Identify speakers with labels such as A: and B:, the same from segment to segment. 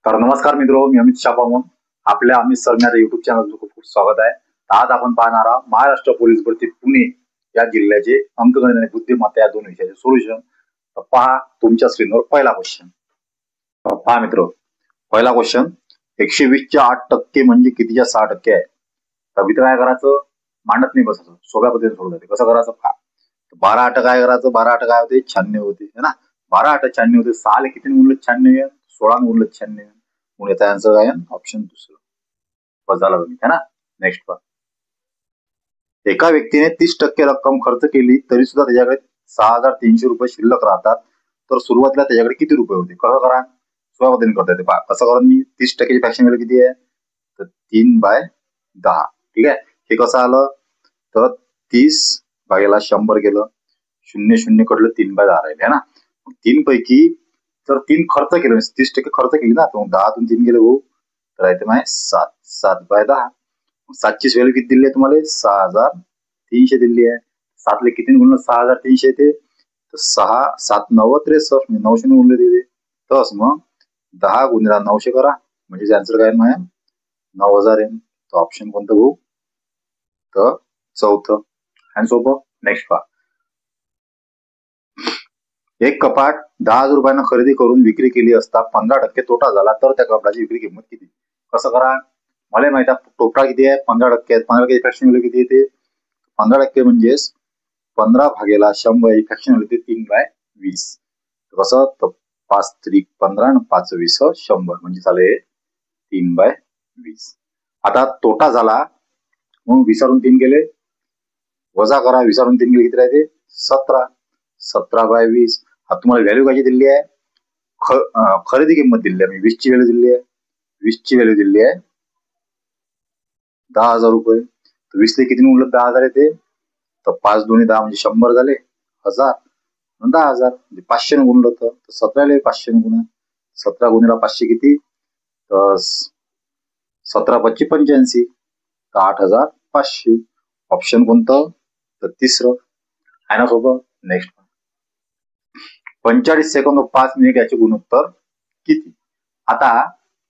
A: तर नमस्कार मित्रो, मी अमित शापामन. आपल्या अमित सरण्याच्या युट्यूब चॅनलचं खूप खूप स्वागत आहे. आज आपण पाहणार आहोत महाराष्ट्र पोलीस भरती पुणे या जिल्ह्याचे अंकगणित आणि बुद्धिमत्ता या दोन विषयाचे सोल्युशन. तर पहा तुमच्या स्क्रीनवर पहिला क्वेश्चन. पहा मित्र, पहिला क्वेश्चन 120च्या 8% म्हणजे कितीच्या 6% आहे. तर मित्र काय करायचं, मांडत नाही बसायचं, सोप्या पद्धतीने सोडवलं. कसं करायचं पहा. 12 काय करायचं, 12 काय होते 96 होते है ना. 12 96 होते. 6 किती गुणलं 96, 16 गुणलं 96 म्हणून याचा आन्सर काय ऑप्शन दुसरं. बस झालं है ना. नेक्स्ट पहा. एका व्यक्तीने 30% रक्कम खर्च केली तरी सुद्धा त्याच्याकडे 6,300 रुपये शिल्लक राहतात, तर सुरुवातीला त्याच्याकडे किती रुपये होते. कसं करा, सोप्या पद्धतीने करता येते. पहा कसं करा, मी 30%ची फ्रॅक्शन व्हॅल्यू किती आहे, तर 3/10. ठीक आहे. हे कसं आलं, तर 30/100 गेलं, 0 कडलं 3/10 राहिले है ना. 3 पैकी तर 3 खर्च केलं, 30% खर्च केली ना, तर 10तून 3 गेले भाऊ, तर राहते माय 7. 7/10. 7ची व्हॅल्यू किती दिली आहे तुम्हाला, 6,300 दिली आहे. 7ले किती गुणलं 6,300 येते, तर 6 7 9 63, 900 गुणले देते. तस मग 10 गुणिले 900 करा, म्हणजे आन्सर काय माया 9,000 आहे. तर ऑप्शन कोणतं भाऊ, तर चौथं. आणि सोपं. नेक्स्ट पहा. एक कपाट 10,000 रुपयांना खरेदी करून विक्री केली असता 15% तोटा झाला, तर त्या कपाटाची विक्री किंमत किती. कसं करा, मला माहिती आहे तोटा किती आहे, 15% आहे. 15% फ्रॅक्शन व्हॅल्यू किती येते, 15% म्हणजे 15/100 फ्रॅक्शन व्हॅल्यू 3/20. कसं, तर 5 त्रिक 15 आणि 5 20 100 म्हणजे झाले 3/20. आता तोटा झाला म्हणून 20 3 गेले, वजा करा, 20 3 गेले किती राहते 17. 17/20. हा तुम्हाला व्हॅल्यू काय दिली आहे, खरेदी किंमत दिली आहे. मी 20ची व्हॅल्यू दिली आहे, 20ची व्हॅल्यू दिली आहे 10,000 रुपये. तर 20ले किती गुणलं 10,000 येते, तर 5 2 10 म्हणजे 100 झाले 1000, 10,000 म्हणजे 500 ने गुणलं होतं, तर 17ले 500 ने गुणा. 17 गुणिला 500 किती, तर 17 5 85, तर 8,500. ऑप्शन कोणतं, तर तिसरं आहे ना. सोबत. नेक्स्ट 45 सेकंद 5 मिनिट याचे गुणोत्तर किती. आता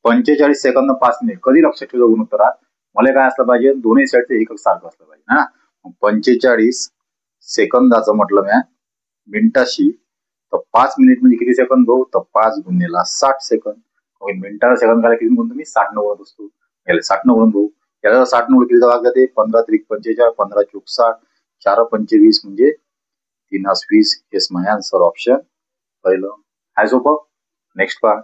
A: 45 सेकंद 5 मिनिट कधी लक्षात ठेवलं गुणोत्तरात, मला काय असलं पाहिजे, दोन्ही साईडचे एकच सारखं असलं पाहिजे ना. 45 सेकंदाचं म्हटलं मी मिनिटाशी, तर 5 मिनिट म्हणजे किती सेकंद भाऊ, तर 5 गुणिले 60 सेकंद. मिनिटाला सेकंद काय किती गुणतो मी, 60 न गुणत असतो. याला 60 न गुणून भाऊ, याला 60 न किती भाग जाते, 15 त्रिक 45, 15 चूक 60, 4 5 20 म्हणजे 3 20. हेच माझ्या आन्सर ऑप्शन पहिलं आहे. सोपं. नेक्स्ट पहा.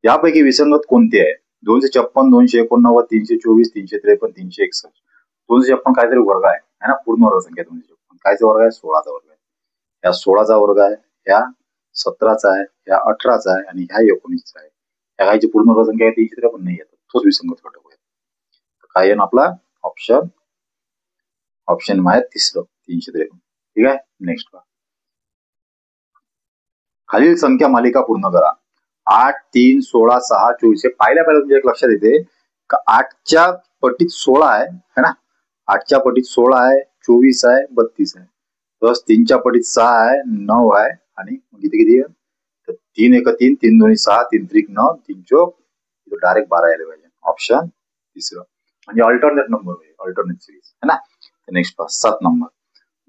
A: यापैकी विसंगत कोणते आहे, 256, 289, 324, 353, 361. 256 काहीतरी वर्ग आहे ना, पूर्ण वर्ग संख्या. 256 कायचा वर्ग आहे, 16चा वर्ग आहे. या 16चा वर्ग आहे, ह्या 17चा आहे, ह्या 18चा आहे आणि ह्या 19चा आहे. ह्या कायची पूर्ण वर्ग संख्या आहे 353 नाही येत, तोच विसंगत घटक आहे. काय आहे आपला ऑप्शन, ऑप्शन माय तिसरं 353. ठीक आहे. नेक्स्ट पहा. खालील संख्या मालिका पूर्ण करा. 8 3 16 6 24. हे पाहिल्या तुमच्या एक लक्षात येते का 8च्या पटीत 16 आहे है ना. 8च्या पटीत 16 आहे, 24 आहे, 32 आहे. प्लस 3च्या पटीत 6 आहे, 9 आहे आणि किती किती आहे, तर 3 1 3, 3 2 6, 3 3 9, 3 4 डायरेक्ट 12 यायला पाहिजे. ऑप्शन तिसरं म्हणजे अल्टरनेट नंबर होईल, अल्टरनेट सिरीज है ना. नेक्स्ट पहा. 7 नंबर.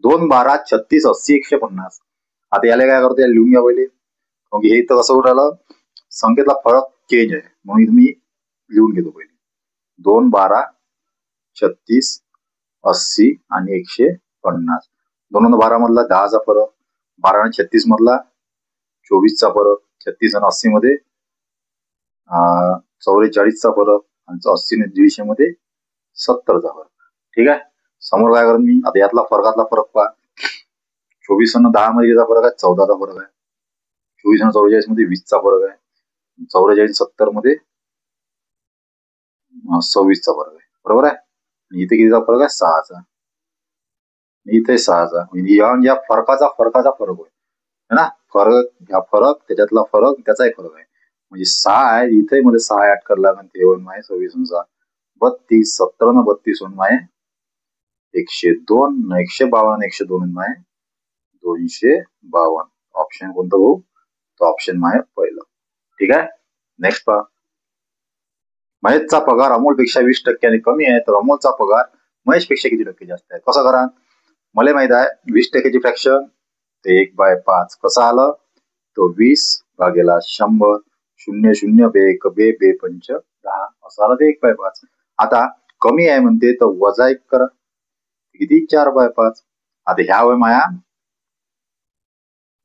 A: 2 12 36 80 150. आता याला काय करतो, याला लिहून घ्या पहिले. मग हे इथं कसं राहिलं, संख्येतला फरक चेंज आहे म्हणून मी लिहून घेतो पहिले. 2 12 36 80 आणि 150. 2 आणि 12 मधला 10चा फरक, 12 आणि 36 मधला 24चा फरक, 36 आणि 80 मध्ये 44चा फरक आणि 80 आणि 150 मध्ये 70चा फरक. ठीक आहे. समोर काय करत मी, आता यातला फरकातला फरक पहा. 24 आणि 10 मध्ये फरक आहे 14चा फरक आहे. 24 आणि 44 मध्ये 20चा फरक आहे. 44 70 मध्ये 26चा फरक आहे. बरोबर आहे. इथे कितीचा फरक आहे, 6चा. इथे 6चा. या फरकाचा फरक होय है ना. फरक, हा फरक, त्याच्यातला फरक, त्याचाही फरक आहे. म्हणजे 6 आहे इथे, मध्ये 6 ऍड करायला लागेल, ते होईल माय 26 32. 70 न 32 होऊन माय 102, 152, 102 माय 252. ऑप्शन कोणतं भाऊ, तो ऑप्शन माय पहिलं. ठीक आहे. नेक्स्ट पहा, महेशचा पगार अमोलपेक्षा 20% कमी आहे, तर अमोलचा पगार महेशपेक्षा किती टक्के जास्त आहे? कसं करा? मला माहित आहे 20%ची फ्रॅक्शन ते 1/5 कसं आलं, तो 20/100, 0 बे 1 बे बे 5 10 असं आलं ते 1/5. आता कमी आहे म्हणते तर वजा 1 करा, किती 4/5. आता ह्या वय माया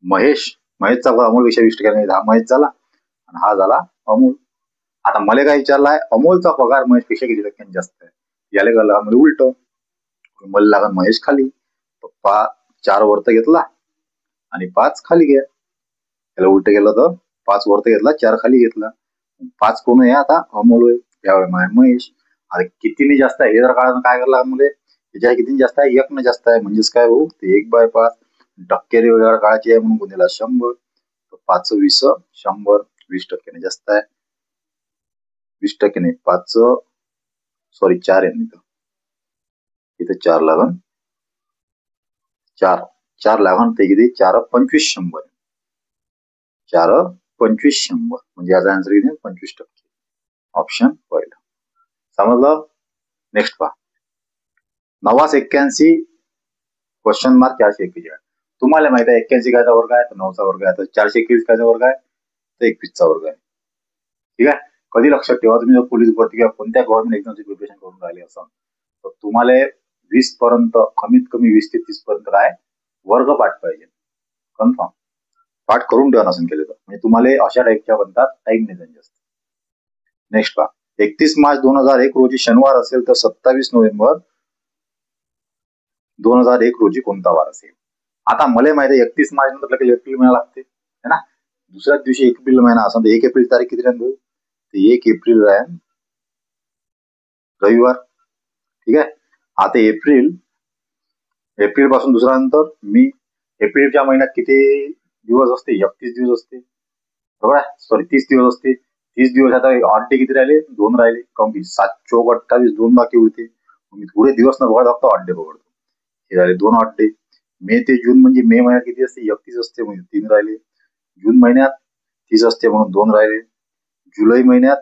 A: महेशचा पगार अमोलपेक्षा 20% हा महेश झाला आणि हा झाला अमोल. आता मला काय विचारलाय, अमोलचा पगार महेशपेक्षा किती टक्क्यांनी जास्त आहे? याला गेला म्हणजे उलट, मला लागन महेश खाली, पप्पा 4 वरत घेतला आणि 5 खाली घ्या. याला उलट गेलं तर 5 वरत घेतला, 4 खाली घेतला. 5 कोण आहे आता? अमोल आहे, त्यावेळी महेश. आता कितीने जास्त आहे हे जर काढायला काय करायला लागेल मुले, त्याच्या किती जास्त आहे? 1 ने जास्त आहे, म्हणजेच काय भाऊ ते 1/5. टक्केवारी वगैरे काढायची आहे म्हणून गुन्हेला 100, 5 20 100, 20% जास्त आहे. 20% नाही, 5 सॉरी 4 आहे इथं 4 लागन, 4 लागन ते किती? 4 25 100, 4 25 100 म्हणजे याचा आन्सर किती? 25%. ऑप्शन पहिला. समजलं? नेक्स्ट पहा, 981 क्वेश्चन मार्क 441. तुम्हाला माहित आहे 81 कायचा वर्ग आहे, तर 9चा वर्ग आहे. तर 421 कायचा वर्ग आहे, तर 21चा वर्ग आहे. ठीक आहे. कधी लक्षात ठेवा, तुम्ही जर पोलीस भरती किंवा कोणत्या गव्हर्नमेंट एक्झामची प्रिपरेशन करून राहिले असाल तर तुम्हाला 20 पर्यंत, कमीत कमी 20 ते 30 पर्यंत काय वर्ग पाठ पाहिजे, कन्फर्म पाठ करून ठेवा नसेल केले तर, म्हणजे तुम्हाला अशा टाईपच्या बनतात, टाइम नाही जास्त. नेक्स्ट पहा, 31 मार्च 2001 रोजी शनिवार असेल तर 27 नोव्हेंबर 2001 रोजी कोणता वार असेल? आता मला माहिती आहे 31 मार्च नंतर लगेच एप्रिल महिना लागते है ना. दुसऱ्याच दिवशी एप्रिल महिना असेल तर 1 एप्रिल तारीख किती राहील भाऊ? ते 1 एप्रिल राहील रविवार. ठीक आहे. आता एप्रिल पासून दुसरा नंतर मे. एप्रिलच्या महिन्यात किती दिवस असते? 31 दिवस असते, बरोबर आहे. सॉरी 30 दिवस असते. 30 दिवस आता ऑड डे किती राहिले? 2 राहिले. कमी 7 चौक 28, 2 बाकी उरते. मी पुरे दिवस न बघा फक्त ऑड डे बघतो. हे राहिले 2 ऑड डे. मे ते जून म्हणजे मे महिन्यात किती असते? 31 असते म्हणजे 3 राहिले. जून महिन्यात 30 असते म्हणून 2 राहिले. जुलै महिन्यात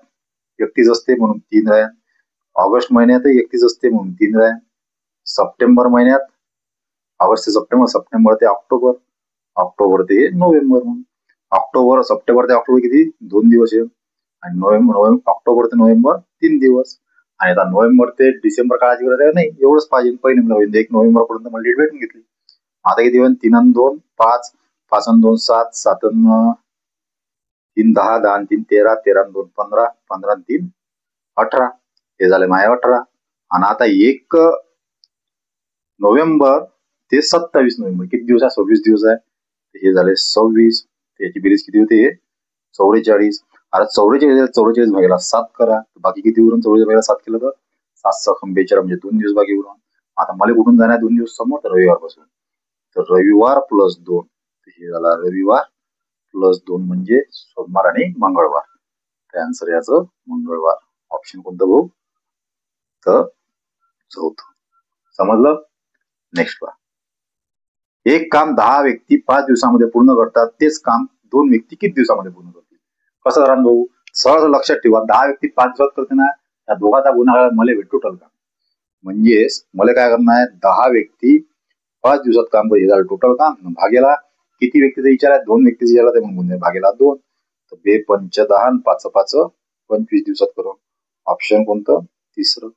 A: 31 असते म्हणून 3 राहिले. ऑगस्ट महिन्यात 31 असते म्हणून 3 राहिले. सप्टेंबर महिन्यात ऑगस्ट ते सप्टेंबर ते ऑक्टोबर ते नोव्हेंबर म्हणून. सप्टेंबर ते ऑक्टोबर किती? 2 दिवस आहे. आणि ऑक्टोबर ते नोव्हेंबर 3 दिवस. आणि आता नोव्हेंबर ते डिसेंबर काळाची गरज आहे नाही, एवढंच पाहिजे. पहिले मला 1 नोव्हेंबर पर्यंत मला डेट भेटून घेतली. आता किती होईल? 3 आणि 2 5, 5 आणि 2 7, 7 आणि 3 10, 10 आणि 3 13, 13 आणि 2 15, 15 आणि 3 18. हे झाले माझे 18. आणि आता 1 नोव्हेंबर ते 27 नोव्हेंबर किती दिवस आहे? 26 दिवस आहे. हे झाले 26. त्याची बेरीज किती होते? 44. आता 44 भागेला 7 करा, बाकी किती उरून? 44 भागेला 7 केलं तर 7 42 म्हणजे 2 दिवस बाकी उरून. आता मला कुठून जाणार 2 दिवस समोर? तर रविवार पासून. तर रविवार प्लस 2, हे झाला रविवार प्लस 2 म्हणजे सोमवार आणि मंगळवार. त्या आन्सर याचं मंगळवार. ऑप्शन कोणतं भाऊ? तर चौथं. समजलं? नेक्स्ट पहा, एक काम 10 व्यक्ती 5 दिवसामध्ये पूर्ण करतात, तेच काम 2 व्यक्ती किती दिवसामध्ये पूर्ण करतील? कसं करा भाऊ? सहज लक्षात ठेवा, 10 व्यक्ती 5 दिवसात करते ना, त्या दोघांचा गुन्हा मला भेटू टोटल काम. म्हणजेच मला काय करणार आहे? 10 व्यक्ती 5 दिवसात काम पाहिजे, झालं टोटल काम. भागेला किती व्यक्तीचा विचार आहे? 2 व्यक्तीचा विचार आहे, मग भागेला 2. तर 2 पंच 10 आणि 5 5 25 दिवसात करून. ऑप्शन कोणतं? तिसरं.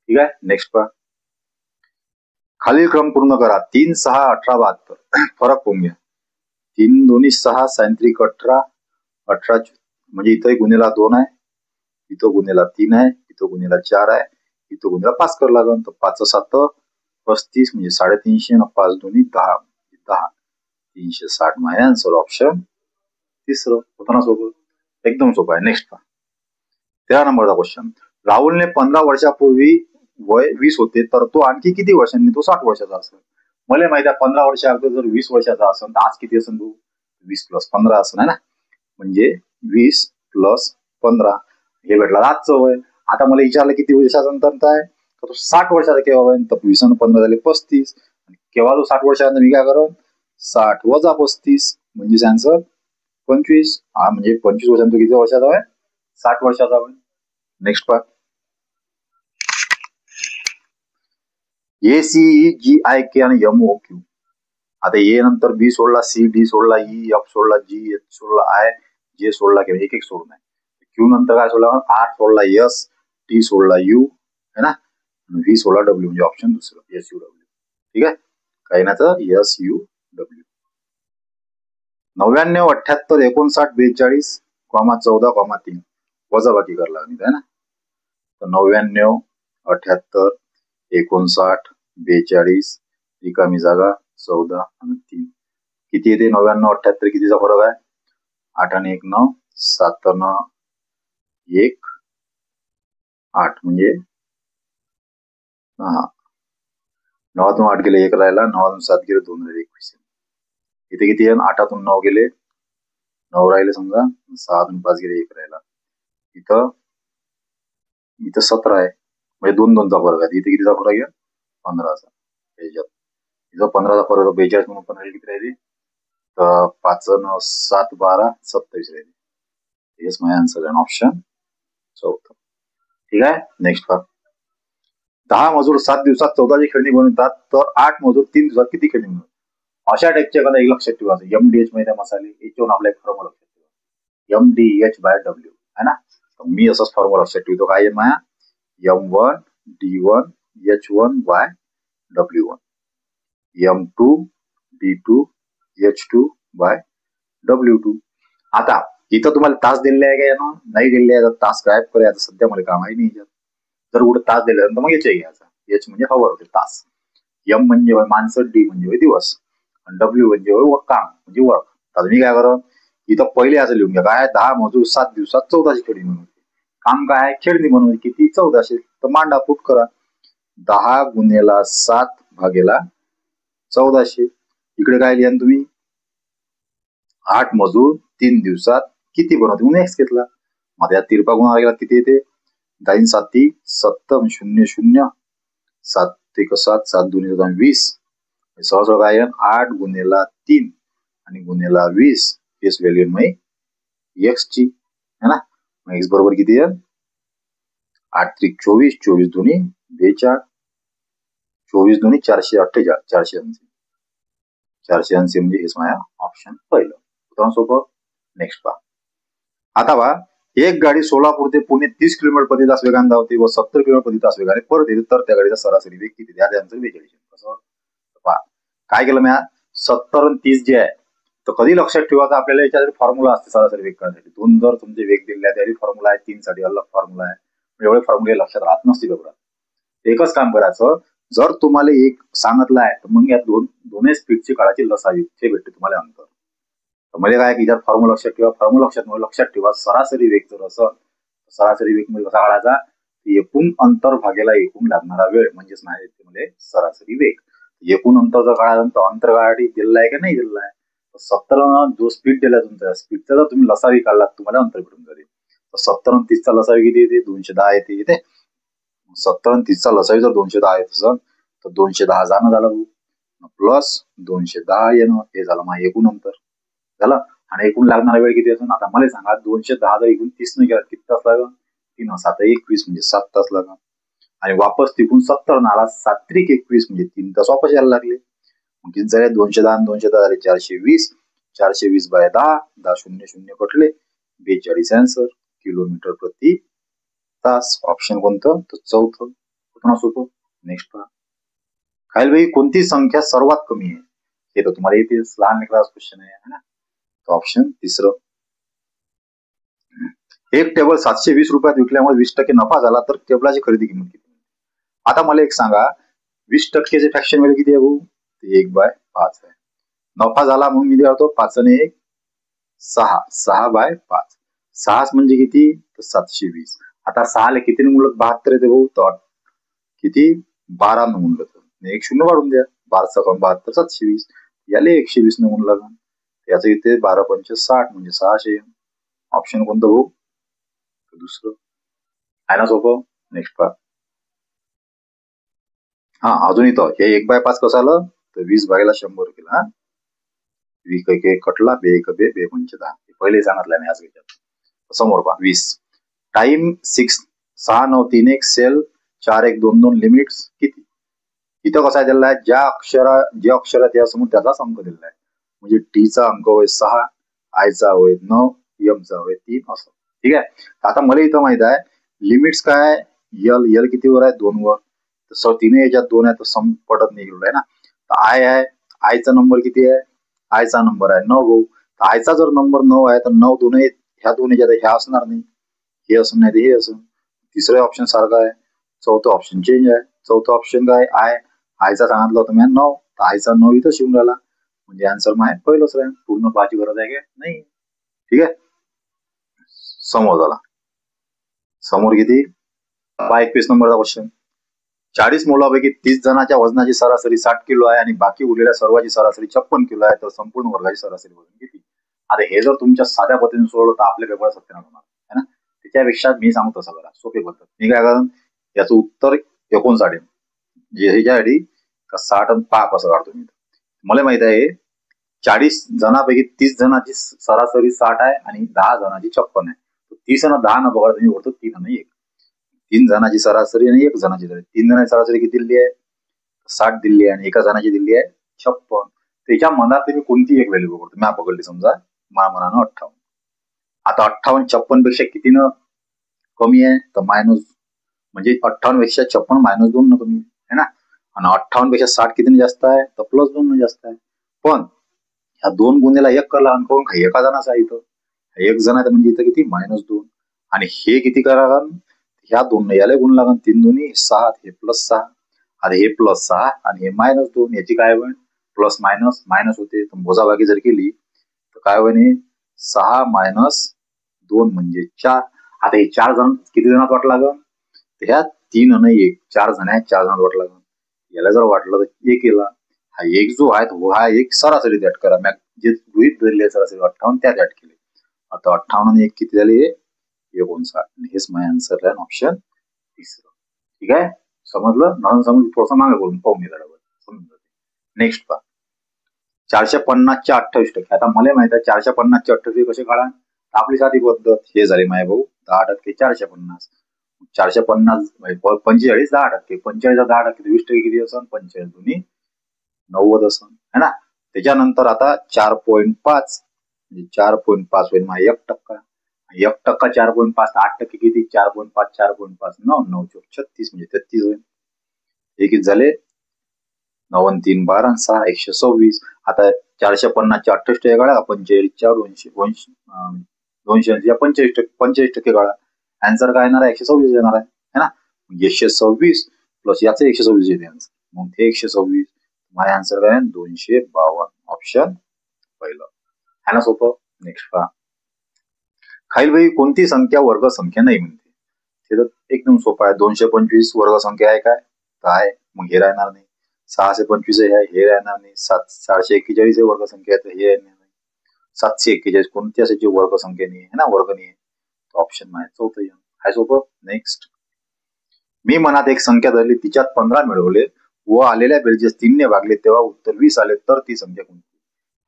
A: ठीक आहे. नेक्स्ट पहा, खालील क्रम पूर्ण करा. 3 6 18 72. फरक पाहून घ्या. 3 दोन्ही 6, 37 18, 18 म्हणजे इथं गुन्हेला 2 आहे, इथं गुन्हेला 3 आहे, इथं गुन्हेला 4 आहे, इथं गुन्हेला 5 कर लागल. तर 5 7 35 म्हणजे 350 आणि 5 दोन्ही 10, 10 360 माझे आन्सर. ऑप्शन तिसरं. होतं ना सोपं? एकदम सोपं आहे. नेक्स्ट पहा, 13 नंबरचा क्वेश्चन. राहुलने 15 वर्षापूर्वी वय 20 होते, तर तो आणखी किती वर्षांनी तो 60 वर्षाचा असेल? मला माहिती आहे 15 वर्षा अगोदर जर 20 वर्षाचा असेल तर आज किती असेल? 20 प्लस 15 असेल है ना. म्हणजे 20 प्लस 15 हे भेटला आजचं वय. आता मला विचारलं किती वर्षाचा नंतर आहे, तर तो 60 वर्षाचा केव्हा होईल? तर 20 आणि 15 झाले 35. केव्हा तो 60 वर्षानंतर मी काय करेन? 60 वजा 35 म्हणजे आन्सर 25 हा म्हणजे 25 वर्षांतो किती वर्षाचा आहे 60 वर्षाचा होईल. नेक्स्ट पहा ACEGIK आणि MOQ. आता ए नंतर बी सोडला सी डी सोडला ई एफ सोडला जी एच सोडला आय जे सोडला किंवा एक एक सोडून आहे. क्यू नंतर काय सोडला आर सोडला एस टी सोडला यू है ना व्ही सोडला डब्ल्यू म्हणजे ऑप्शन दुसरं एस यू डब्ल्यू. ठीक आहे काही ना तर एस यू डब्ल्यू. 99 78 59 42 14 वजाबाकी करायला लागली आहे ना. तर 99 78 59 42 रिकामी जागा 14 आणि 3 किती येते 99 78 कितीचा फरक आहे 8 आणि 1 9 7 आणि 1 8 म्हणजे 9 8 गेले 1 राहिला 9 7 गेले 2 राहिले 21. इथे किती आहे 8 9 गेले 9 राहिले समजा 6 5 गेले 1 राहिला इथं 17 आहे म्हणजे 2 2चा फरक आहे. इथे कितीचा फरक आहे 15चा याच्यात इथं 15चा फरक 42 म्हणून 15 किती राहिले तर 5 7 12 27 राहिले. हेच माझा आन्सर आहे ऑप्शन 4. ठीक आहे नेक्स्ट पहा 10 मजूर 7 दिवसात 14ची खेळणी बनवतात तर 8 मजूर 3 दिवसात किती खेळणी बनवतात अशा टाईपच्या एखादा एक लक्षात ठेवायचं MDH माहिती मसाले याच्यावरून आपला एक फॉर्म्युला लक्षात ठेवा MDH/W है ना. मी असंच फॉर्म्युला लक्षात ठेवतो काय आहे माया M1 D1 H1 W1 M2 D2 H2 आता इथं तुम्हाला तास दिलेले आहे का यानं नाही दिलेले आहे तास गायब करायचं सध्या मला काम आहे नाही जर कुठे तास दिले तर मग याच्या घ्यायचा H म्हणजे हवर होते तास M म्हणजे माणसं D म्हणजे दिवस आणि W म्हणजे काम म्हणजे वर्क. तर मी काय करत इथं पहिले असं लिहून घ्या काय 10 मजूर 7 दिवसात 14ची खेळणी म्हणून काम काय खेळणी म्हणून किती 1400 तर मांडा फूट करा 10 गुणेला 7 भागेला 1400. इकडे काय लिहा तुम्ही 8 मजूर 3 दिवसात किती बनवते म्हणून एक्स घेतला मग या तिरपा गुणा गेला किती येते 10 7 7 0 0 7 1 7 7 2 20 सहज काय 8 गुणेला 3 आणि गुणेला 20 हेच व्हॅल्यू मग एक्स ची है ना. मग एक्स बरोबर किती आहे 8 3 24 24 दुनी 42 24 दुनी 448 480 म्हणजे हेच माझ्या ऑप्शन पहिलं उदाहरण सोपं. नेक्स्ट पहा आता पहा एक गाडी सोलापूर ते पुणे 30 किलोमीटर प्रति तास वेगाने धावते व 70 किलोमीटर प्रति तास वेगाने परत येते तर त्या गाडीचा सरासरी वेग किती द्या त्यांचं 42. कसं पहा काय केलं मी 70 आणि 30 जे आहे तर कधी लक्षात ठेवायचं आपल्याला याच्यासाठी फॉर्म्युला असते सरासरी वेग करण्यासाठी 2 जर तुमचे वेग दिले आहे त्यासाठी फॉर्म्युला आहे 3 साठी अलग फॉर्म्युला आहे एवढे फॉर्म्युले लक्षात राहत नसते बरोबर. एकच काम करायचं जर तुम्हाला एक सांगितलं आहे तर मग या दोन्ही स्पीडची काळाची लसावी ते भेटते तुम्हाला अंतर. म्हणजे काय की जर फॉर्म्युला लक्षात ठेवा सरासरी वेग जर असं सरासरी वेग मध्ये कसा काढायचा एकूण अंतर भागेला एकूण लागणारा वेळ म्हणजेच म्हणजे सरासरी वेग एकूण अंतर जर काढायचं अंतर काढायसाठी दिलेला आहे का नाही दिलेला आहे 70 जो स्पीड दिला तुमचा स्पीडचा जर तुम्ही लसावी काढला तुम्हाला अंतर भेटून जाईल. 70 आणि 30चा लसावी किती येते 210 येते 70 आणि 30चा लसावी जर 210 येत असेल तर 210 जाणं झालं प्लस 210 येणं हे झालं मग एकूण अंतर झालं. आणि एकूण लागणारा वेळ किती असेल आता मला सांगा 210 जर एकूण 30 न गेला किती तास लागला 3 7 21 म्हणजे 7 तास लागला आणि वापस तिकून 70 आला 7 त्रिक 21 म्हणजे 3 तास वापस यायला लागले. मग किती झाले 210 210 झाले 420 420 बाय 10 10 0 0 कटले 42 आन्सर किलोमीटर प्रति तास. ऑप्शन कोणतं तर चौथं पुन्हा सोपं. नेक्स्ट पहा खालील भाई कोणती संख्या सर्वात कमी आहे हे तर तुम्हाला येते लहान लेकराचा क्वेश्चन आहे ना. ऑप्शन तिसरं एक टेबल 720 रुपयात विकल्यामुळे 20% नफा झाला तर टेबलाची खरेदी किंमत किती. आता मला एक सांगा 20%चे फ्रॅक्शन व्हॅल्यू किती आहे भाऊ 1/5 आहे. नफा झाला म्हणून मी देतो 5 आणि 1 6 6/5 6 म्हणजे किती तर 720. आता 6 ला किती मुलं 72 येते भाऊ तर किती 12 न म्हणलं तर एक शून्य वाढून द्या 12 72 720 याला 120 न म्हणून लागेल याचं इथे 12 5 60 म्हणजे 600. ऑप्शन कोणतं भाऊ दुसरं आहे ना सोपं. नेक्स्ट पहा हा अजून इथं हे 1/5 कसं आलं तर 20/100 केलं. वीक एक कटला, बे एक बे, बे पंच 10. पहिले सांगितलं मी आज याच्यात. समोर पहा 20. टाइम 6, 6 9 3 1 सेल 4 1 2 2 लिमिट्स किती. इथं कसा दिलेला आहे, जे अक्षरात यासमोर त्याचाच अंक दिलेला आहे. म्हणजे टीचा अंक होय 6, आयचा होय 9, एमचा होय 3 असं. ठीक आहे. आता मला इथं माहित आहे लिमिट्स काय, यल किती वर आहे, 2 वर. तर तिने याच्यात 2 आहे तर सम पटत नाही आहे ना. तर आय आहे, आयचा नंबर किती आहे, आयचा नंबर आहे 9 भाऊ. तर आयचा जर नंबर 9 आहे तर 9 दोन ह्या दोन याच्यात ह्या असणार नाही, हे असं नाही हे असं. तिसरं ऑप्शन सारखं आहे. चौथं ऑप्शन चेंज आहे. चौथं ऑप्शन काय, आयचा सांगितलं होतं मी 9, तर आयचा 9 इथं शिवून राहिला. म्हणजे आन्सर माय पहिलंच राहील. पूर्ण पाहायची गरज आहे का नाही. ठीक आहे. समोर झाला. समोर किती, 21 नंबरचा क्वेश्चन. 40 मुलांपैकी 30 जणांच्या वजनाची सरासरी 60 किलो आहे आणि बाकी उरलेल्या सर्वांची सरासरी 56 किलो आहे, तर संपूर्ण वर्गाची सरासरी वजन किती. आता हे जर तुमच्या साध्या पद्धतीने सोडवलं तर आपल्या पेपर सत्यानाश होणार है ना. त्याच्यापेक्षा मी सांगतो सगळं सोपी पद्धत. मी काय करेन, याचं उत्तर 59 जे ह्याच्यासाठी 60 पाप असं काढतो मी. मला माहित आहे 40 जणांपैकी 30 जणांची सरासरी 60 आहे आणि 10 जणांची 56 आहे. 30 आणि 10 न बघा तुम्ही बोलतो 3 आणि 1. 3 जणांची सरासरी आणि 1 जणांची सरासरी. 3 जणांची सरासरी किती दिली आहे, 60 दिली आहे आणि एका जणाची दिली आहे 56. त्याच्या मनात तुम्ही कोणती एक व्हॅल्यू पकडतो. मी पकडली समजा माझ्या मनानं 58. आता 58 56 पेक्षा कितीनं कमी आहे, तर मायनस, म्हणजे 58 पेक्षा 56 -2 न कमी आहे ना. आणि 58 पेक्षा 60 कितीने जास्त आहे, तर +2 न जास्त आहे. पण ह्या 2 गुन्ह्याला 1 करा आणि कोण एका जणाचा आहे इथं, 1 जण आहे म्हणजे इथं किती -2. आणि हे किती करा, ह्या 2 याला गुण लागन, 3 दुनी 6, हे +6. आता हे +6 आणि हे -2, याची काय होईल, प्लस मायनस मायनस होते. तर मोजाबाकी जर केली तर काय होईल, 6 - 2 म्हणजे 4. आता हे 4 जण किती जणात वाट लागन, तर ह्या 3 आणि 1 4 जण आहेत, 4 जणात वाट लागन. याला जर वाटलं तर 1 केला, हा 1 जो आहे तो हा 1 सरासरी त्यात करा. जे गृहीत धरले सरासरी 58 त्यात ऍड केले. आता 58 आणि 1 किती झाले, 59. हेच माझा आन्सर आहे, ऑप्शन तिसरं. ठीक आहे. समजलं, नवीन समज थोडंसं मागे बोलून पाहून घ्या समजून. नेक्स्ट पहा, 450 चे 28%. आता मला माहित आहे 450 चे 28 कसे काढा. आपली साधी पद्धत हे झाली माझ्या भाऊ, 10% 450. 450 45 10%, 45 10%, 20% किती असेल, 45 दोन्ही 90 असेल है ना. त्याच्यानंतर आता 4.5 म्हणजे 4.5 होईल माझा 1%. 1% 4.5, 8% किती, 4.5 4.5 9 9 36 म्हणजे 33 होईल. हे किती झाले, 9 3 12 6 126. आता 450 चे 28% काढा, 45 200 45% काढा. आन्सर काय येणार आहे, 126 येणार आहे ना. 126 प्लस याचं 126 येते आन्सर. मग ते 126, माझा आन्सर काय 252. ऑप्शन पहिलं है ना, सोपं. नेक्स्ट पहा, खालील भाई कोणती संख्या वर्ग संख्या नाही म्हणते. ते तर एकदम सोपं आहे. 225 वर्ग संख्या आहे काय, तर आहे, मग हे राहणार नाही. 625 आहे, हे राहणार नाही. 741 वर्ग संख्या आहे, हे राहणार नाही. 741 कोणती असायची वर्ग संख्या नाही है ना, वर्ग नाही. ऑप्शन नाही, चौथं आहे सोपं. नेक्स्ट, मी मनात एक संख्या धरली, तिच्यात 15 मिळवले व आलेल्या बेरजेस 3 ने भागले तेव्हा उत्तर 20 आले, तर ती संख्या कोणती.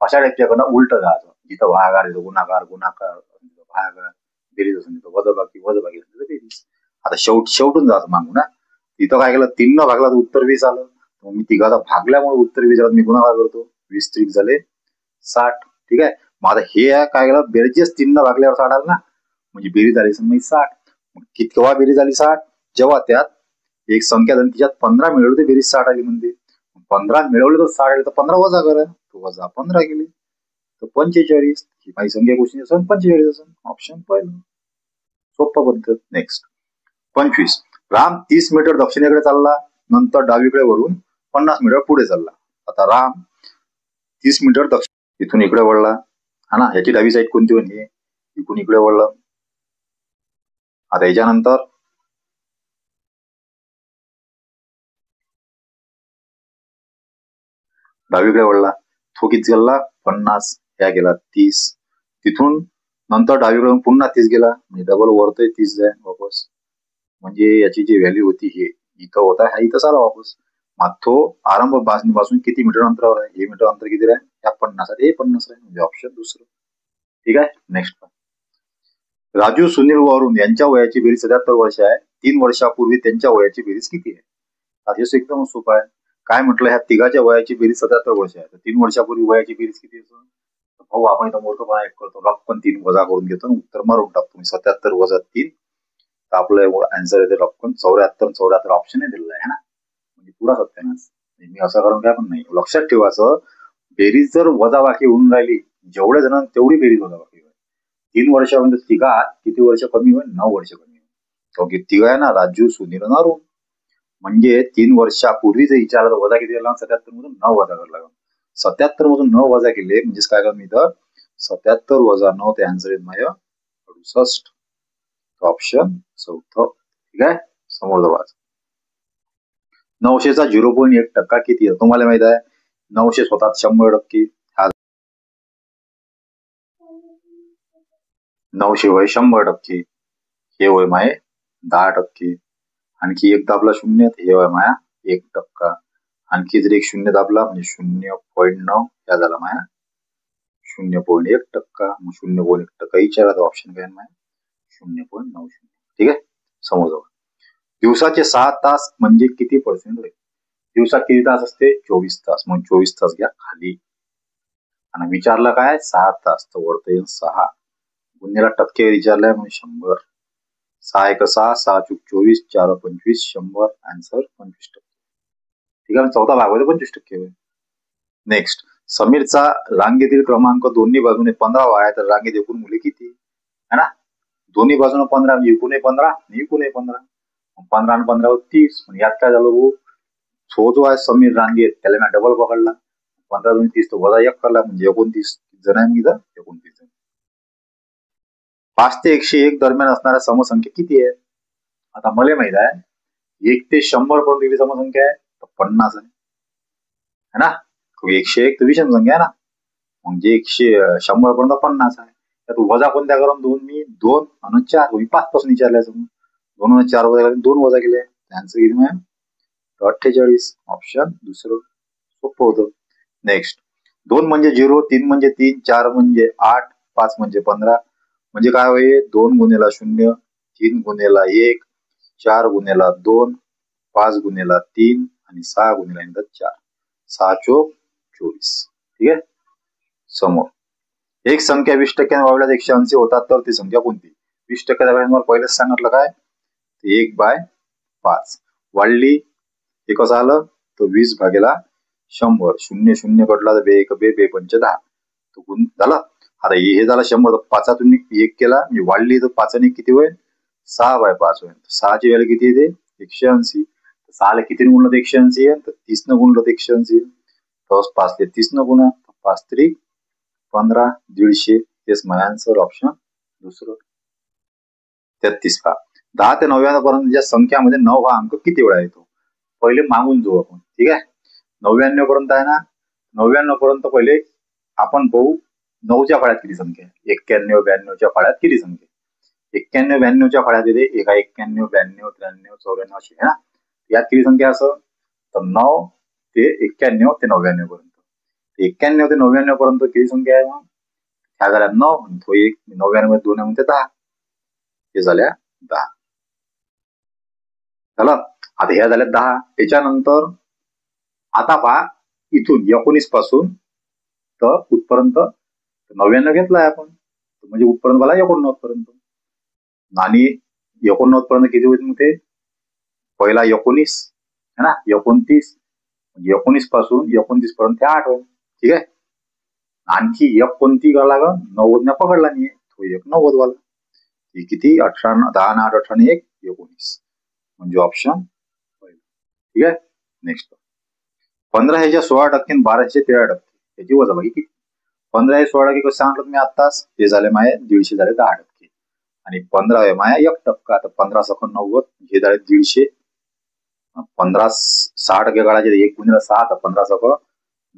A: अशा टाईपच्याकडनं उलट जायचं. जिथं भागाकार गुणाकार, गुणाकार भागाकार, बेरीज असेल तिथं वजबाकी, वजबाकी असेल तिथं बेरीज. आता शेवटून जायचं मागून ना. तिथं काय केलं, 3 न भागला तर उत्तर 20 आलं. मग मी तिघाचा भागल्यामुळे उत्तर 20 आलं, मी गुणाकार करतो. 20 3 झाले 60. ठीक आहे. मग आता हे काय केलं, बेरजेस 3 न भागल्यावर 60 आलं ना, म्हणजे बेरीज झाली समजा 60. मग केव्हा बेरीज झाली 60, जेव्हा त्यात एक संख्या झाली तिच्यात 15 मिळवले तर बेरीज 60 आली म्हणते. 15 मिळवले तर 60 आले, तर 15 वजा करा, वजा 15 केली तर 45. ही काही संख्या गोष्टी असेल 45 असेल, ऑप्शन पहिलं. सोपा पद्धत. नेक्स्ट, 25. राम 30 मीटर दक्षिणेकडे चालला, नंतर डावीकडे वळून 50 मीटर पुढे चालला. आता राम 30 मीटर दक्षिण इथून इकडे वळला हा ना, याची डावी साईड कोणती होती, इकडून इकडे वळलं. आता याच्यानंतर डावीकडे वळला, तो किती गेला 50, या गेला 30. तिथून नंतर डावीकडून पुन्हा 30 गेला, म्हणजे डबल वरतोय 30 आहे वापस. म्हणजे याची जी व्हॅल्यू होती हे इथं होता, हा इथं आला वापस. माथो आरंभ पासून किती मीटर अंतरावर आहे? हे मीटर अंतर किती आहे? या 50 आहे, हे 50 आहे, म्हणजे ऑप्शन दुसरं. ठीक आहे. नेक्स्ट राजू सुनील वरुण यांच्या वयाची बेरीज 77 वर्ष आहे. 3 वर्षापूर्वी त्यांच्या वयाची बेरीज किती आहे? राजेश एकदम सोपं आहे. काय म्हटलं, ह्या तिघाच्या वयाची बेरीज 77 वर्ष आहे. तर 3 वर्षापूर्वी वयाची बेरीज किती असं? भाऊ आपण इथं मूर्खपणा एक करतो, रक्कम 3 वजा करून घेतो, उत्तर मारून टाकतो. 77 वजा 3, तर आपलं आन्सर येते रक्कम 74. 74 ऑप्शन आहे दिलेला आहे ना, म्हणजे पुरा सत्यानाश. मी असं करून काय पण नाही. लक्षात ठेवायचं, बेरीज जर वजाबाकी होऊन राहिली, जेवढ्या जण तेवढी बेरीज वजाबाकी होईल. 3 वर्षामध्ये तिघात किती वर्ष कमी होईल? 9 वर्ष कमी होईल. तिघ आहे ना, राजू सुनील आणि अरुण. म्हणजे 3 वर्षापूर्वी जर विचारलं तर वजा किती केला? 77 मधून 9 वजा करायला लागला. 77 मधून 9 वजा केले म्हणजेच काय करा, इथं 77 वजा 9 ते आन्सर येत माझ्या 68. ऑप्शन चौथं. ठीक आहे. समोर जाऊ. 900चा 0.1% किती आहे? तुम्हाला माहित आहे 900 स्वतः 100%. 900 वय 100%. हे वय माये 10%. आणखी एक दाबला शून्य, हे वय माया 1%. आणखी जर एक शून्य दाबला म्हणजे 0.9, या झाला माया 0.1%. मग 0.1% विचारा, ऑप्शन काय माया 0.90. ठीक आहे. समोर जाऊ. दिवसाचे 6 तास म्हणजे किती पर्सेंट होईल? दिवसात किती तास असते? 24 तास. मग 24 तास घ्या खाली. आणि विचारलं काय? 6 तास, तर वरती येईल 6. गुन्हेला टक्के विचारलाय म्हणजे 100. 6 1 6, 6 चूक 24, 4 25, 100. आन्सर 25%. ठीक आहे. चौथा भाग होते 25% होईल. नेक्स्ट, समीरचा रांगेतील क्रमांक दोन्ही बाजूने 15 आहे, तर रांगेत एकूण मुले किती है ना? दोन्ही बाजूने 15 म्हणजे एकूण 15, एकूण 15. 15 आणि 15 30. यात काय झालं भाऊ, जो आहे समीर रांगेत त्याला मी डबल पकडला. 15 2 30, तो वजा 1 करला म्हणजे 29 जण आहे. मी इथं 29 जण. 5 ते 101 दरम्यान असणाऱ्या समसंख्या किती आहेत? आता मला माहित आहे 1 ते 100 पर्यंत किती समसंख्या आहे? तर 50 आहे ना. 101 तर विषम संख्या आहे ना, म्हणजे 100 पर्यंत 50 आहे. त्यात वजा कोणत्या करून? 2 मी 2 आणि 4. 5 पासून विचारल्याचं. 2 आणि 4 वजा 2 वजा केले. आन्सर किती मॅम? 48. ऑप्शन दुसरं सोपं होतं. नेक्स्ट, 2 म्हणजे 0, 3 म्हणजे 3, 4 म्हणजे 8, 5 म्हणजे 15. म्हणजे काय होईल? 2 गुणेला 0, 3 गुणेला 1, 4 गुणेला 2, 5 गुणेला 3 आणि 6 गुणेला 4. 6 चोक 24. ठीक आहे. समोर एक संख्या 20% वाढल्यास 180 होतात, तर ती संख्या कोणती? 20% मला पहिलेच सांगितलं काय, 1/5 वाढली. हे कसं आलं? तर 20/100. 0 0 कटला तर 2 1 2 2 5 10. तो गुण झाला. आता हे झालं 100, तर 5 1 केला म्हणजे वाढली, तर 5 आणि किती होईल? 6/5 होईल. 6 ची व्हॅल्यू किती येते? 180. 6 किती गुणलं तर 180 येईल, तर 30 न गुणलं तर 180 येईल. तर 5 ते 30 न गुणा, 5 3 15, 150. हेच माझा आन्सर ऑप्शन दुसरं. 33 पहा. 10 ते 99 पर्यंत संख्यामध्ये 9 हा अंक किती वेळा येतो? पहिले मागून जाऊ आपण. ठीक आहे. 99 पर्यंत आहे ना, 99 पर्यंत पहिले आपण पाहू 9च्या फळ्यात किती संख्या आहे. 91 92च्या फळ्यात किती संख्या? 91 92च्या फळ्यात येते. 91 92 93 94 अशी आहे ना. यात किती संख्या असं? तर 9 ते 91 ते 99 पर्यंत. 91 ते 99 पर्यंत किती संख्या आहे? मग ह्या झाल्या 9, तो 1, 99 मध्ये 2 म्हणजे 10. हे झाल्या 10. झालं. आता ह्या झाल्या 10. त्याच्यानंतर आता पहा, इथून 19 पासून तर कुठपर्यंत? 99 घेतलाय आपण, म्हणजे कुठपर्यंत मला 89 पर्यंत. आणि 89 पर्यंत किती होईल? मग ते पहिला 19 है ना, 29 म्हणजे 19 पासून 29 पर्यंत 8 होईल. ठीक आहे. आणखी एक कोणती का लागल? 90 ने पकडला नाही, तो एक 90 वाला. किती? 18 10 8 18 1 19, म्हणजे ऑप्शन. ठीक आहे. नेक्स्ट, 15 ह्याच्या 16% आणि 12 ह्याच्या 13%. याची वजाबाकी किती? 15 हे 16% कसं सांगितलं मी आत्ताच? हे झाले माये 150 झाले 10%. आणि 15 हे माया 1%. आता 15 सकट 90, हे झाले 150. 15 6% काढायचे, 1 गुणिले 6, तर 15 सकट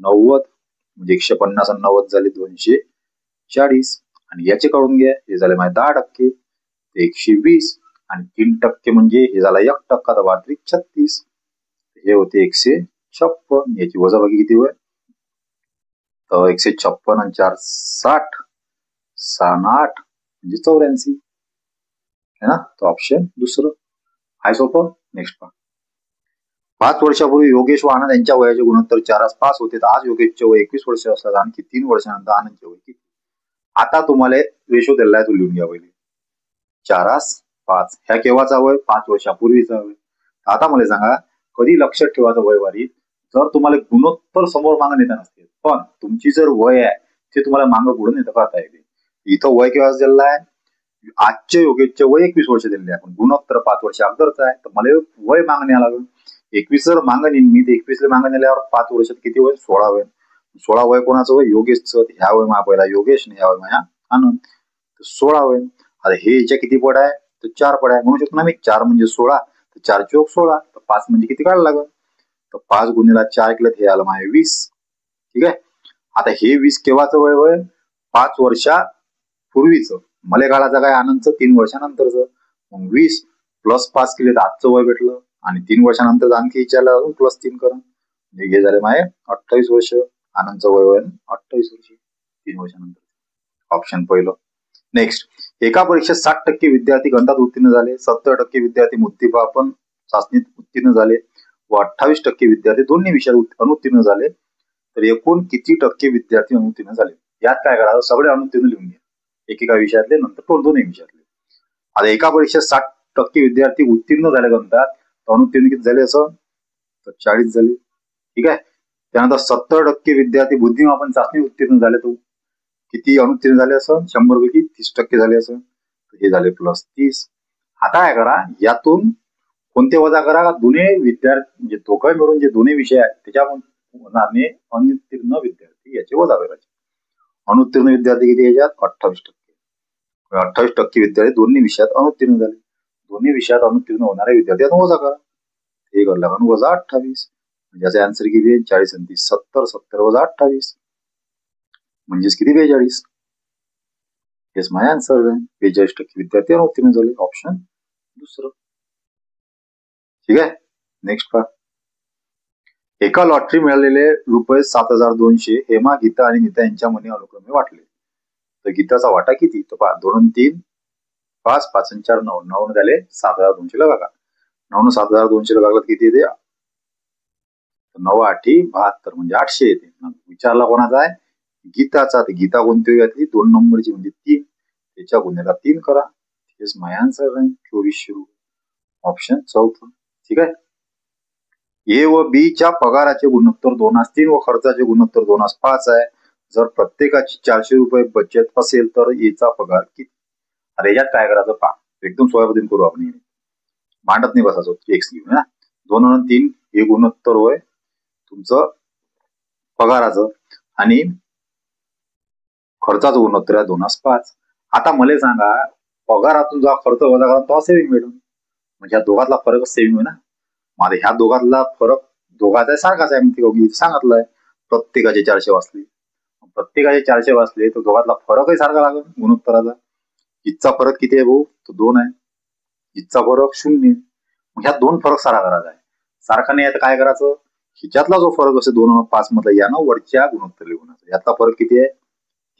A: 90 म्हणजे 150 आणि 90 झाले 240. आणि याचे काढून घ्या, हे झाले माये 10%, 120. आणि 3% म्हणजे हे झाला 1%, तर 36. हे होते 156. याची वजाबाकी किती होय? तर 156 आणि 4 60, 6 आणि 8 म्हणजे 84 है ना. तो ऑप्शन दुसरं आहे सोपं. नेक्स्ट पहा. 5 वर्षापूर्वी योगेश व आनंद यांच्या वयाचे गुणोत्तर 4 5 होते, तर आज योगेशचे वय 21 वर्ष असतात. आणखी 3 वर्षानंतर आनंदचे वय किती? आता तुम्हाला रेशो दिलाय, तो लिहून घ्या पहिले. 4 5 ह्या केव्हाचा वय? 5 वर्षापूर्वीचा वय. आता मला सांगा, कधी लक्षात ठेवायचं वय वारीत, जर तुम्हाला गुणोत्तर समोर मागं नेता नसते, पण तुमची जर वय आहे ते तुम्हाला मागं पुढे नेता करता येते. इथं वय केव्हा दिलेलं आहे? आजच्या योगेशचे वय 21 वर्ष दिलेले आहे, पण गुणोत्तर 5 वर्ष अगोदरच आहे, तर मला वय मागं न्यावं लागेल. 21 जर मागं नेईन मी, तर 21 ला मागं नेल्यावर 5 वर्षात किती वय? 16 होईल. 16 वय कोणाचं वय? योगेशचं. ह्या वय माझा पहिला योगेश आणि ह्या वय माझ्या आनंद, 16 होईल. आता हे याच्या किती पट आहे? तर 4 पट आहे. म्हणू शकतो ना मी 4 म्हणजे 16, तर 4 चौक 16, तर 5 म्हणजे किती काढायला लागेल? तर 5 गुणिला 4 केलं, हे आलं माझे 20. ठीक आहे. आता हे 20 केव्हाचं वय वय? 5 वर्षापूर्वीचं. मला काढायचं काय? आनंदचं 3 वर्षानंतरचं. मग 20 प्लस 5 केले तर आजचं वय भेटलं, आणि 3 वर्षानंतर आणखी विचारलं अजून प्लस 3 करा, म्हणजे हे झाले माझे 28 वर्ष. आनंदचं वय वय 28 वर्ष 3 वर्षानंतर. ऑप्शन पहिलं. नेक्स्ट. एका परीक्षेत 60% विद्यार्थी गणितात उत्तीर्ण झाले, 70% विद्यार्थी मूर्तिमापन चाचणीत उत्तीर्ण झाले व 28% विद्यार्थी दोन्ही विषयात अनुत्तीर्ण झाले, तर एकूण किती टक्के विद्यार्थी अनुत्तीर्ण झाले? यात काय करायचं? सगळे अनुत्तीर्ण लिहून घ्या, एकेका विषयातले, नंतर दोन्ही विषयातले. आता एका परीक्षेत 60% विद्यार्थी उत्तीर्ण झाले गणितात, तर अनुत्तीर्ण किती झाले? असं तर 40 झाले. ठीक आहे. त्यानंतर 70% विद्यार्थी बुद्धिमापन चाचणी उत्तीर्ण झाले, तो किती अनुत्तीर्ण झाले? असं 100 पैकी 30% झाले. असं हे झाले प्लस 30. आता काय करा, यातून कोणते वजा करा? दोन्ही विद्यार्थी म्हणजे दोघं मिळून जे दोन्ही विषय आहेत त्याच्यामध्ये अनुत्तीर्ण विद्यार्थी याचे वजा करायचे. अनुत्तीर्ण विद्यार्थी किती याच्यात? 28%. 28% विद्यार्थी दोन्ही विषयात अनुत्तीर्ण झाले. दोन्ही विषयात अनुत्तीर्ण होणारे विद्यार्थी आता वजा करा. हे करला कारण वजा 28, म्हणजे याचा आन्सर किती आहे? 40 आणि 30 70, 70 वजा 28 म्हणजेच किती? 42. हेच माझा आन्सर आहे. 42% विद्यार्थी अनुत्तीर्ण झाले. ऑप्शन दुसरं. ठीक आहे. नेक्स्ट पहा. एका लॉटरी मिळालेले रुपये 7,200 हेमा, गीता आणि नीता यांच्या मनी अनुक्रमे वाटले, तर गीताचा वाटा किती? तर पहा, 2 आणि 3 5, 5 आणि 4 9, 9 झाले 7,200 ला बघा. 9 7,200 ला बघा किती येते? 9 8 72 म्हणजे 800 येते. विचारला कोणाचा आहे? गीताचा. तर गीता कोणती घातली? 2 नंबरची म्हणजे 3, त्याच्या गुन्ह्याला 3 करा. हेच माझा आन्सर आहे 2400 रुपये. ऑप्शन चौथा. ठीक आहे. ए व बी च्या पगाराचे गुणोत्तर 2:3 व खर्चाचे गुणोत्तर 2:5 आहे. जर प्रत्येकाची 400 रुपये बचत असेल तर एचा पगार किती? अरे याच्यात काय करायचं पहा, एकदम सोयाबीन करू आपण. मांडत नाही बसायचो, एक्स घेऊन ना. 2 आणि 3 हे गुणोत्तर होय तुमचं पगाराचं, आणि खर्चाचं गुणोत्तर आहे 2:5. आता मला सांगा, पगारातून जेव्हा खर्च वजा करा तेव्हा सेव्हिंग मिळेल, म्हणजे ह्या दोघातला फरकच सेव्हिंग होय ना. माझा ह्या दोघातला फरक दोघाचा सारखाच आहे, मी सांगितलंय. प्रत्येकाचे 400 वाचले, प्रत्येकाचे 400 वाचले तर दोघातला फरकही सारखा लागेल गुणोत्तराचा. इथचा फरक किती आहे भाऊ? तो 2 आहे. इथचा फरक 0. मग ह्या 2 फरक सारा करायचा आहे. सारखा नाही आता काय करायचं? हिच्यातला जो फरक असेल 2 आणि 5 मधला, यानं वरच्या गुणोत्तर लिहून. यातला फरक किती आहे?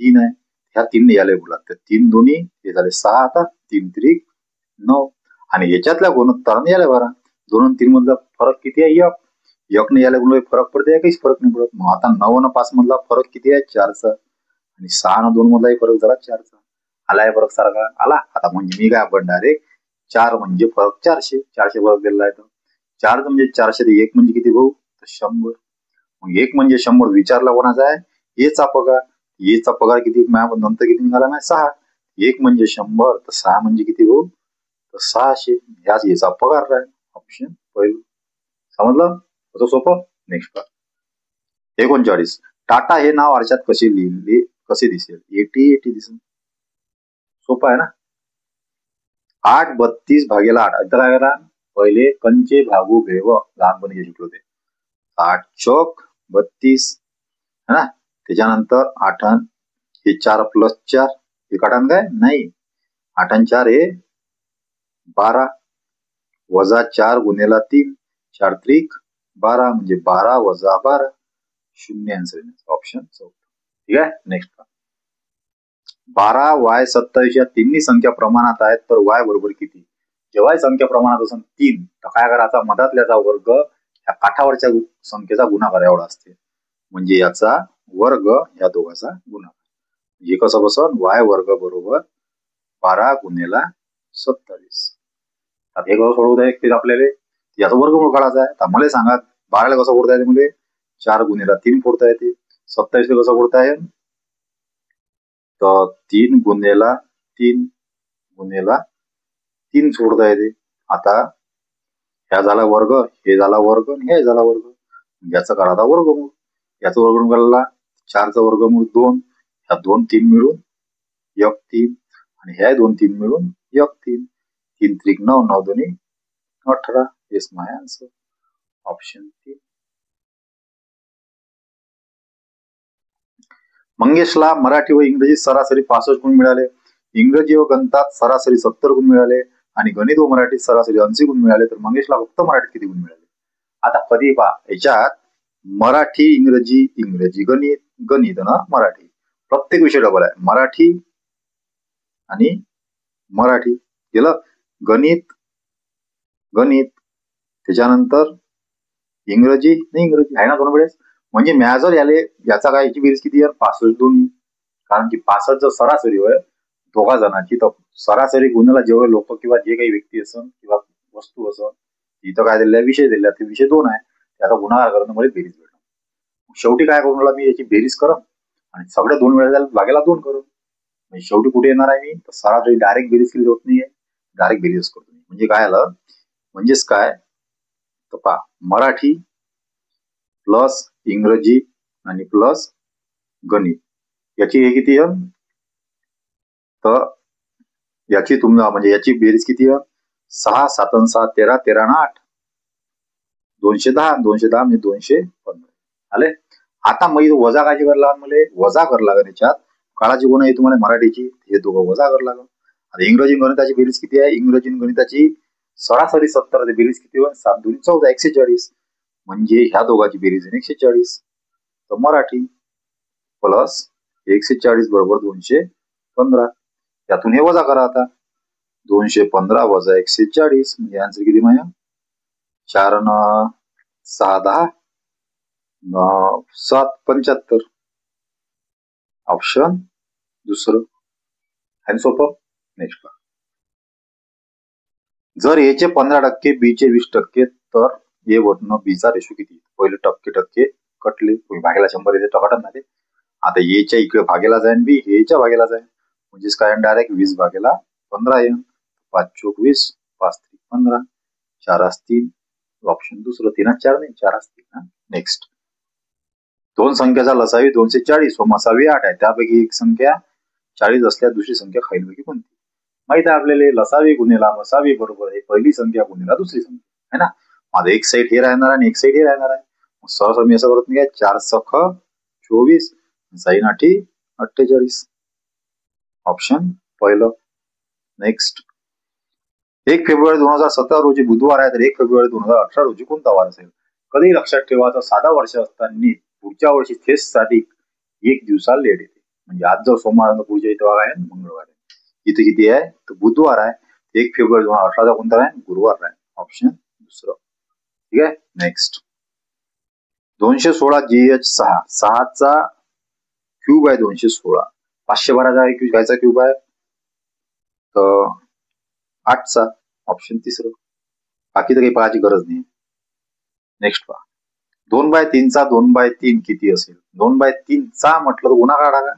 A: 3 आहे. ह्या 3 याला बोला, तर 3 दोन्ही हे झाले 6. आता 3 3 9, आणि याच्यातल्या गुणोत्तराने याला भरा. 2 आणि 3 मधला फरक किती आहे? 1. 1 ने याला गुणले फरक पडते, काहीच फरक नाही पडत. मग आता 9 आणि 5 मधला फरक किती आहे? 4चा, आणि 6 आणि 2 मधलाही फरक झाला 4चा. आलाय फरक सारखा आला. आता म्हणजे मी काय आपण डायरेक्ट 4 म्हणजे फरक 400 फरक दिलेला आहे. 4 म्हणजे 400, 1 म्हणजे किती भाऊ? तर 100. मग 1 म्हणजे 100 विचारला कोणाचा आहे? एचा पगार. एचा पगार किती? नंतर किती निघाला? 6. 1 म्हणजे 100, तर 6 म्हणजे किती भाऊ? तर 600. ह्याच याचा पगार आहे. ऑप्शन पहिलं. समजलं? होतं सोपं. नेक्स्ट पहा. 39. टाटा हे नाव आरशात कसे लिहिले, कसे दिसेल? 80 दिसेल. सोपं आहे ना. 8 32 भागेला 8. आता काय करा? पहिले कंचे भागू भेव लहानपणी शिकलो ते. 8 चौक 32 है ना. त्याच्यानंतर 8 हे 4 प्लस 4 हे काढा काय? नाही. 8 आणि 4 हे 12 वजा 4 गुणेला 3 4 त्रिक 12 म्हणजे 12 वजा 12 शून्य आन्सर ऑप्शन 4. ठीक आहे. नेक्स्ट 12 y 27 या तिन्ही संख्या प्रमाणात आहेत तर y बरोबर किती. जेव्हा संख्या प्रमाणात असेल 3 तर काय करायचा मधातल्याचा वर्ग ह्या काठावरच्या संख्येचा गुणाकार एवढा असते म्हणजे याचा वर्ग या दोघांचा गुणाकार. म्हणजे कसं बसन y वर्ग बरोबर 12 गुणेला 27. आता हे कसं सोडवता येते आपल्याला याचा वर्गमूळ काढायचा आहे. तर मला सांगा 12 कसं फोडता येते म्हणजे 4 गुणेला 3 फोडता येते. 27 कसं फोडता येईल तर 3 गुणेला 3 गुणेला 3 सोडता येते. आता ह्या झाला वर्ग हे झाला वर्ग आणि हे झाला वर्ग याचा काढायचा वर्गमूळ. याचा वर्गमूळ काढला 4चा वर्गमूळ 2 ह्या 2 3 मिळून 1 3 आणि ह्या 2 3 मिळून 1 3 3 त्रिक 9 9 दोन्ही 18. येस माय आन्सर ऑप्शन 3. मंगेशला मराठी व इंग्रजीत सरासरी 65 गुण मिळाले. इंग्रजी व गणितात सरासरी 70 गुण मिळाले आणि गणित व मराठीत सरासरी 80 गुण मिळाले. तर मंगेशला फक्त मराठीत किती गुण मिळाले. आता कधी पहा याच्यात मराठी इंग्रजी इंग्रजी गणित गणित ना मराठी प्रत्येक विषय डबल आहे. मराठी आणि मराठी केलं गणित गणित त्याच्यानंतर इंग्रजी नाही इंग्रजी आहे ना दोन वेळेस. म्हणजे मॅजर याले याचा काय याची बेरीज किती आहे 65 दोन्ही. कारण की 65 जर सरासरी होय दोघा जणांची तर सरासरी गुणाला जेवढे लोक किंवा जे काही व्यक्ती असन किंवा वस्तू असन इथं काय दिलेला विषय दिलेला ते विषय 2 आहे. त्याचा गुणाकार करणं मला बेरीज भेटणार. शेवटी काय करून मी याची बेरीज करत आणि सगळ्या 2 वेळेला भागेला 2 करू. म्हणजे शेवटी कुठे येणार आहे मी तर सरासरी डायरेक्ट बेरीज केली होत नाहीये डायरेक्ट बेरीज करतो. म्हणजे काय आलं म्हणजेच काय तर पहा मराठी प्लस इंग्रजी आणि प्लस गणित याची हे किती आहे तर याची तुम्हाला म्हणजे याची बेरीज किती आहे 6 7 6 13 13 आणि 8 210 210 म्हणजे 215 आले. आता मी वजा कायची करला मला वजा करला का त्याच्यात काळाची गुण आहे तुम्हाला मराठीची हे दोघं वजा करला. आता इंग्रजी गणिताची बेरीज किती आहे इंग्रजी गणिताची सरासरी 70 बेरीज किती आहे 7 2 14 140 म्हणजे ह्या दोघांची बेरीज आहे 140. तर मराठी प्लस 140 बरोबर 215 त्यातून हे वजा करा. आता 215 वजा 140 म्हणजे आन्सर किती माया 4 न 6 10 7 75 ऑप्शन दुसरं आणि सोपं. नेक्स्ट जर ए चे 15% बी चे 20% तर ए वरनं बी चा रेशो किती. पहिले टक्के कटले भागेला 100 येते टकाटन ना ते. आता ए च्या इकडे भागेला जाईन बी ए च्या भागेला जाईन म्हणजेच काय डायरेक्ट 20 भागेला 15 येईल 5 चोक 20 5 3 15 4 3 ऑप्शन दुसरं 3 4 नाही 4 3. नेक्स्ट दोन संख्याचा लसावी 240 व मसावी 8 आहे त्यापैकी एक संख्या 40 असल्यास दुसरी संख्या खालीलपैकी कोणती. माहित आहे आपल्याला लसावी गुणेला मसावी बरोबर आहे पहिली संख्या गुणेला दुसरी संख्या है ना. माझं एक साईड हे राहणार आणि एक साईड हे राहणार आहे. सहसा मी असं करत नाही 4 सख 24 साईन 8 48 ऑप्शन पहिलं. नेक्स्ट 1 फेब्रुवारी 2017 रोजी बुधवार आहे तर 1 फेब्रुवारी 2018 रोजी कोणता वार असेल. कधी लक्षात ठेवायचं 7 वर्ष असताना पुढच्या वर्षी टेस्टसाठी 1 दिवसा लेट येते. म्हणजे आज जर सोमवार पुढच्या इथे आहे मंगळवार आहे इथे किती आहे तर बुधवार आहे. 1 फेब्रुवारी 2018 कोणता आहे गुरुवार आहे ऑप्शन दुसरं. ठीक आहे. नेक्स्ट 216 GH 6 चा क्यूब आहे 216 512 कायचा क्यूब आहे तर 8चा ऑप्शन तिसरं. बाकी तर काही पाहायची गरज नाही. नेक्स्ट पहा 2/3 चा 2/3 किती असेल. 2/3 चा म्हटलं तर गुणाकार टाका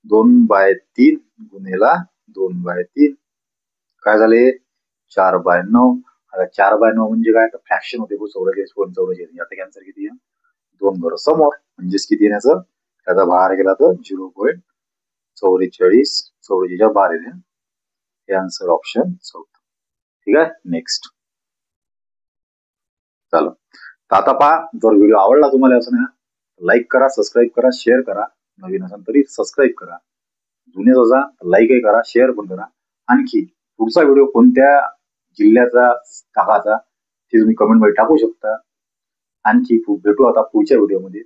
A: 2/3 गुणेला 2/3 काय झाले 4/9. आता 4/9 म्हणजे काय तर फ्रॅक्शन होते 44 आता कॅन्सर किती आहे 2 घर समोर म्हणजेच किती येण्याचं त्याचा भार गेला तर 0.44 44 बाहेर येते. हे आन्सर ऑप्शन 4. ठीक आहे. नेक्स्ट चला आता पहा जर व्हिडिओ आवडला तुम्हाला असं नाही लाईक करा सबस्क्राईब करा शेअर करा. नवीन असेल तरी सबस्क्राईब करा. जुने असा लाईकही करा शेअर पण करा. आणखी पुढचा व्हिडिओ कोणत्या जिल्ह्याचा टाकायचा ते तुम्ही कमेंट मध्ये टाकू शकता. आणखी भेटू आता पुढच्या व्हिडिओमध्ये.